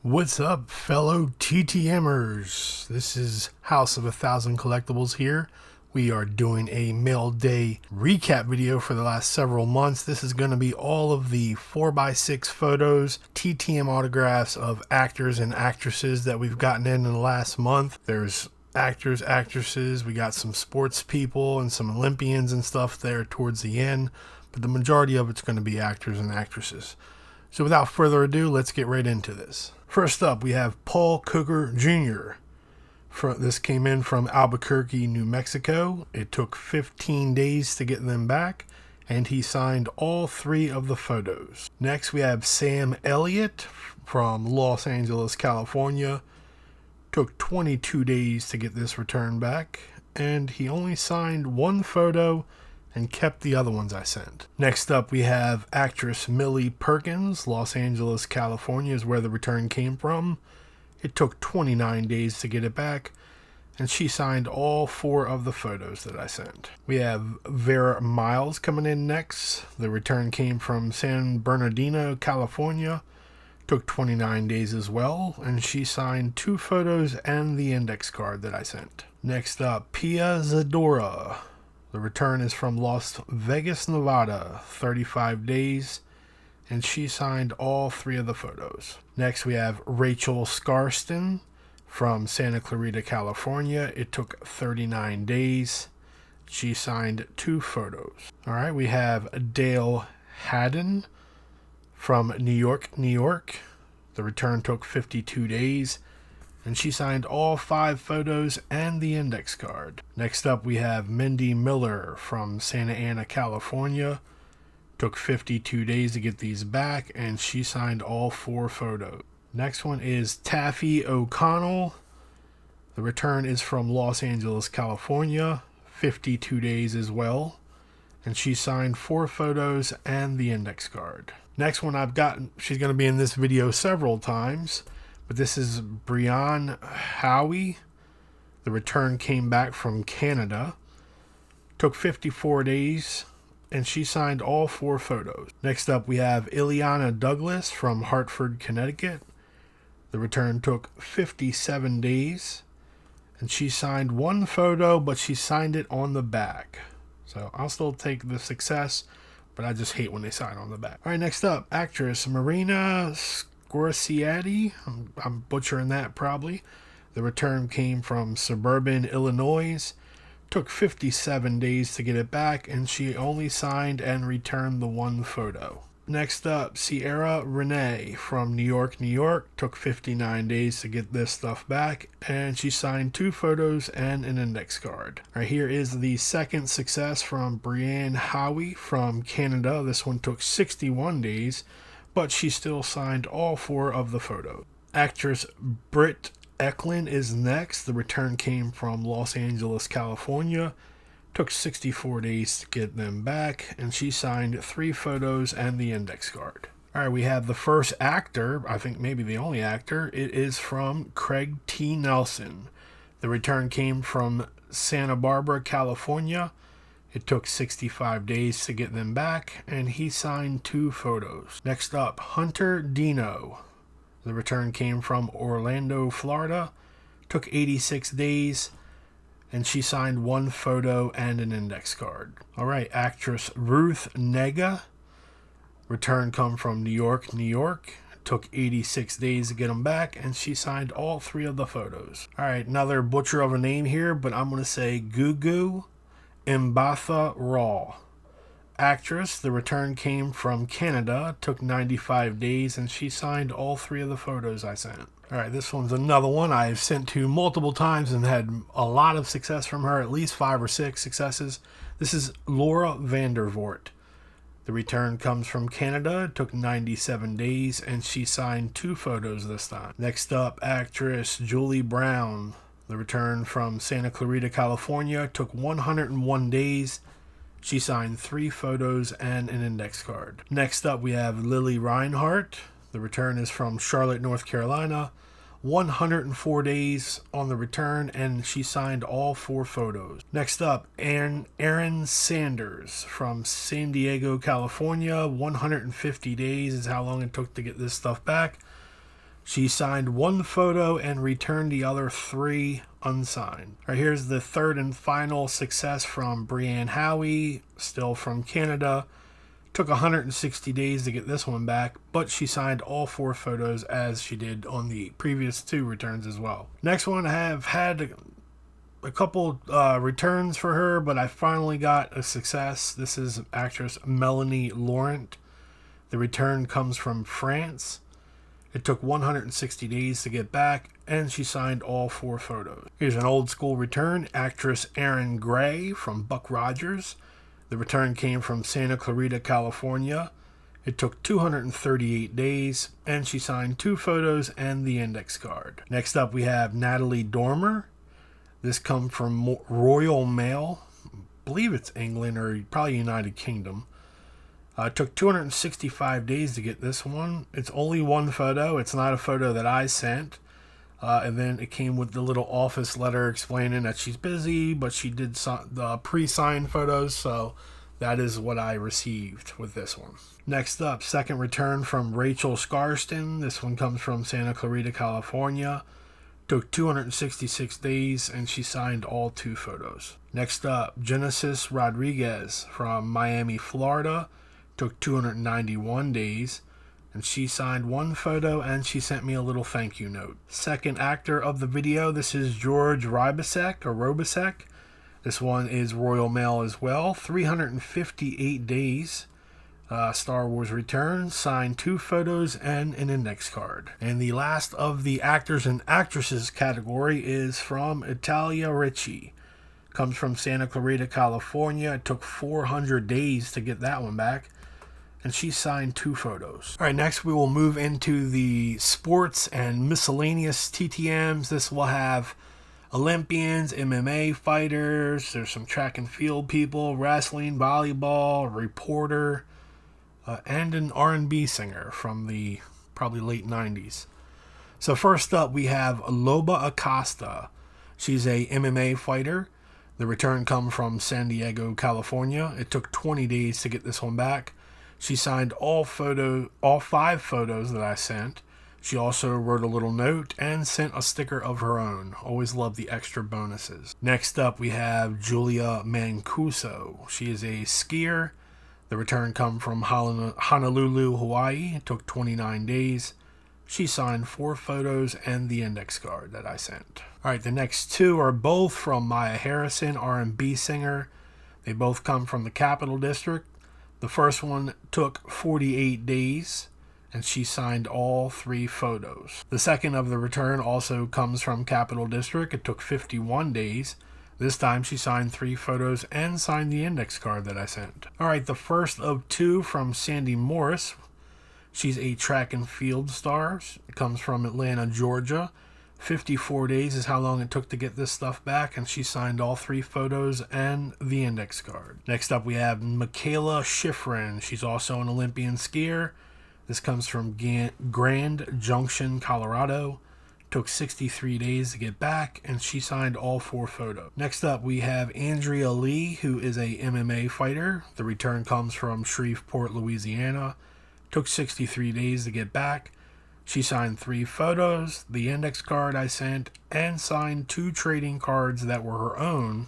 What's up, fellow TTMers? This is House of a Thousand Collectibles here. We are doing a mail day recap video for the last several months. This is going to be all of the 4x6 photos, TTM autographs of actors and actresses that we've gotten in the last month. There's actors, actresses, we got some sports people and some Olympians and stuff there towards the end, but the majority of it's going to be actors and actresses. So without further ado, let's get right into this. First up, we have Paul Coker Jr. This came in from Albuquerque, New Mexico. It took 15 days to get them back, and he signed all 3 of the photos. Next, we have Sam Elliott from Los Angeles, California. Took 22 days to get this returned back, and he only signed 1 photo and kept the other ones I sent. Next up, we have actress Millie Perkins. Los Angeles, California is where the return came from. It took 29 days to get it back, and she signed all 4 of the photos that I sent. We have Vera Miles coming in next. The return came from San Bernardino, California. Took 29 days as well, and she signed 2 photos and the index card that I sent. Next up, Pia Zadora. The return is from Las Vegas, Nevada, 35 days, and she signed all 3 of the photos. Next, we have Rachel Scarston from Santa Clarita, California. It took 39 days. She signed 2 photos. All right, we have Dale Haddon from New York, New York. The return took 52 days. And she signed all 5 photos and the index card. Next up, we have Mindy Miller from Santa Ana, California. Took 52 days to get these back, and she signed all 4 photos. Next one is Taffy O'Connell. The return is from Los Angeles, California. 52 days as well. And she signed 4 photos and the index card. Next one I've gotten, she's going to be in this video several times. But this is Brianne Howie. The return came back from Canada. Took 54 days, and she signed all 4 photos. Next up, we have Ileana Douglas from Hartford, Connecticut. The return took 57 days, and she signed 1 photo, but she signed it on the back. So I'll still take the success, but I just hate when they sign on the back. All right, next up, actress Marina Scorsese. I'm butchering that probably. The return came from suburban Illinois. Took 57 days to get it back, and she only signed and returned the 1 photo. Next up, Sierra Renee from New York, New York. Took 59 days to get this stuff back, and she signed 2 photos and an index card. All right, here is the second success from Brianne Howie from Canada. This one took 61 days. But she still signed all 4 of the photos. Actress Britt Eklund is next. The return came from Los Angeles, California. Took 64 days to get them back, and she signed 3 photos and the index card. All right, we have the first actor, I think maybe the only actor. It is from Craig T. Nelson. The return came from Santa Barbara, California. It took 65 days to get them back, and he signed 2 photos. Next up, Hunter Dino. The return came from Orlando, Florida. Took 86 days, and she signed 1 photo and an index card. All right, actress Ruth Negga. Return come from New York, New York. Took 86 days to get them back, and she signed all 3 of the photos. All right, another butcher of a name here, but I'm going to say Gugu Mbatha Raw. Actress, the return came from Canada, took 95 days, and she signed all 3 of the photos I sent. Alright, this one's another one I've sent to multiple times and had a lot of success from her, at least 5 or 6 successes. This is Laura Vandervoort. The return comes from Canada, took 97 days, and she signed 2 photos this time. Next up, actress Julie Brown. The return from Santa Clarita, California, took 101 days. She signed 3 photos and an index card. Next up, we have Lily Reinhart. The return is from Charlotte, North Carolina. 104 days on the return, and she signed all 4 photos. Next up, Aaron Sanders from San Diego, California. 150 days is how long it took to get this stuff back. She signed 1 photo and returned the other 3 unsigned. All right, here's the third and final success from Brianne Howie, still from Canada. Took 160 days to get this one back, but she signed all 4 photos as she did on the previous 2 returns as well. Next one, I have had a couple returns for her, but I finally got a success. This is actress Melanie Laurent. The return comes from France. It took 160 days to get back, and she signed all 4 photos. Here's an old school return, actress Erin Gray from Buck Rogers. The return came from Santa Clarita, California. It took 238 days, and she signed 2 photos and the index card. Next up, we have Natalie Dormer. This comes from Royal Mail. I believe it's England or probably United Kingdom. It took 265 days to get this one. It's only 1 photo. It's not a photo that I sent. And then it came with the little office letter explaining that she's busy, but she did the pre-signed photos, so that is what I received with this one. Next up, second return from Rachel Scarston. This one comes from Santa Clarita, California. Took 266 days, and she signed all 2 photos. Next up, Genesis Rodriguez from Miami, Florida. Took 291 days. And she signed 1 photo, and she sent me a little thank you note. Second actor of the video, this is George Robasek. This one is Royal Mail as well. 358 days. Star Wars Return, signed 2 photos and an index card. And the last of the actors and actresses category is from Italia Ricci. Comes from Santa Clarita, California. It took 400 days to get that one back. And she signed 2 photos. All right, next we will move into the sports and miscellaneous TTMs. This will have Olympians, MMA fighters, there's some track and field people, wrestling, volleyball, a reporter, and an R&B singer from the probably late 90s. So first up, we have Loba Acosta. She's a MMA fighter. The return comes from San Diego, California. It took 20 days to get this one back. She signed all 5 photos that I sent. She also wrote a little note and sent a sticker of her own. Always love the extra bonuses. Next up, we have Julia Mancuso. She is a skier. The return comes from Honolulu, Hawaii. It took 29 days. She signed 4 photos and the index card that I sent. All right, the next 2 are both from Maya Harrison, R&B singer. They both come from the Capital District. The first one took 48 days, and she signed all 3 photos. The second of the return also comes from Capital District. It took 51 days. This time she signed 3 photos and signed the index card that I sent. All right, the first of 2 from Sandy Morris. She's a track and field star. It comes from Atlanta, Georgia. 54 days is how long it took to get this stuff back, and she signed all 3 photos and the index card. Next up, we have Michaela Schifrin. She's also an Olympian skier. This comes from Grand Junction, Colorado. Took 63 days to get back, and she signed all 4 photos. Next up, we have Andrea Lee, who is a MMA fighter. The return comes from Shreveport, Louisiana. Took 63 days to get back. She signed 3 photos, the index card I sent, and signed 2 trading cards that were her own.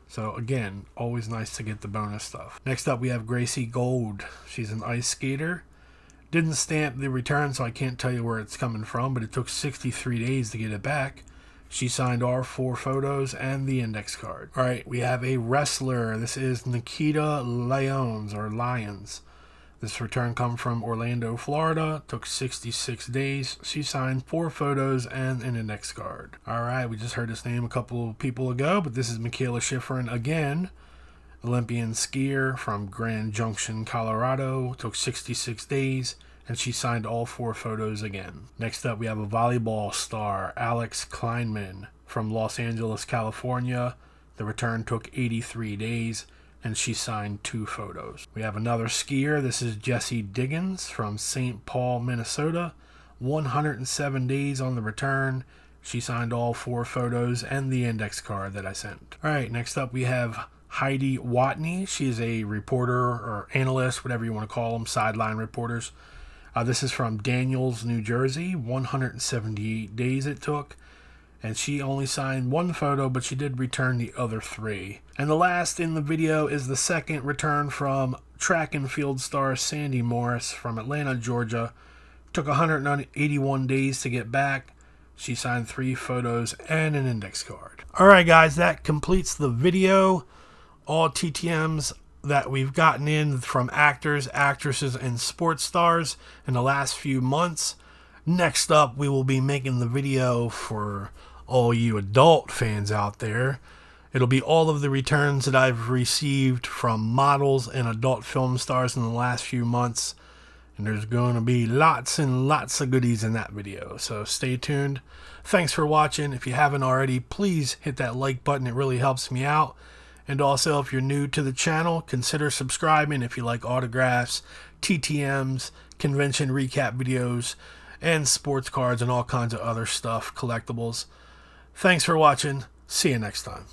So again, always nice to get the bonus stuff. Next up, we have Gracie Gold. She's an ice skater. Didn't stamp the return, so I can't tell you where it's coming from, but it took 63 days to get it back. She signed all 4 photos and the index card. All right, we have a wrestler. This is Nikita Lyons. This return comes from Orlando, Florida. Took 66 days. She signed 4 photos and an index card. All right, we just heard this name a couple of people ago, but this is Michaela Schifrin again. Olympian skier from Grand Junction, Colorado. Took 66 days, and she signed all 4 photos again. Next up, we have a volleyball star, Alex Kleinman from Los Angeles, California. The return took 83 days. And she signed 2 photos. We have another skier. This is Jessie Diggins from St. Paul, Minnesota. 107 days on the return. She signed all 4 photos and the index card that I sent. All right, next up we have Heidi Watney. She's a reporter or analyst, whatever you want to call them, sideline reporters. This is from Daniels, New Jersey. 178 days it took. And she only signed one photo, but she did return the other 3. And the last in the video is the second return from track and field star Sandy Morris from Atlanta, Georgia. Took 181 days to get back. She signed 3 photos and an index card. Alright guys, that completes the video. All TTMs that we've gotten in from actors, actresses, and sports stars in the last few months. Next up, we will be making the video for all you adult fans out there. It'll be all of the returns that I've received from models and adult film stars in the last few months. And there's going to be lots and lots of goodies in that video, so stay tuned. Thanks for watching. If you haven't already, please hit that like button. It really helps me out. And also, if you're new to the channel, consider subscribing if you like autographs, TTMs, convention recap videos, and sports cards and all kinds of other stuff, collectibles. Thanks for watching. See you next time.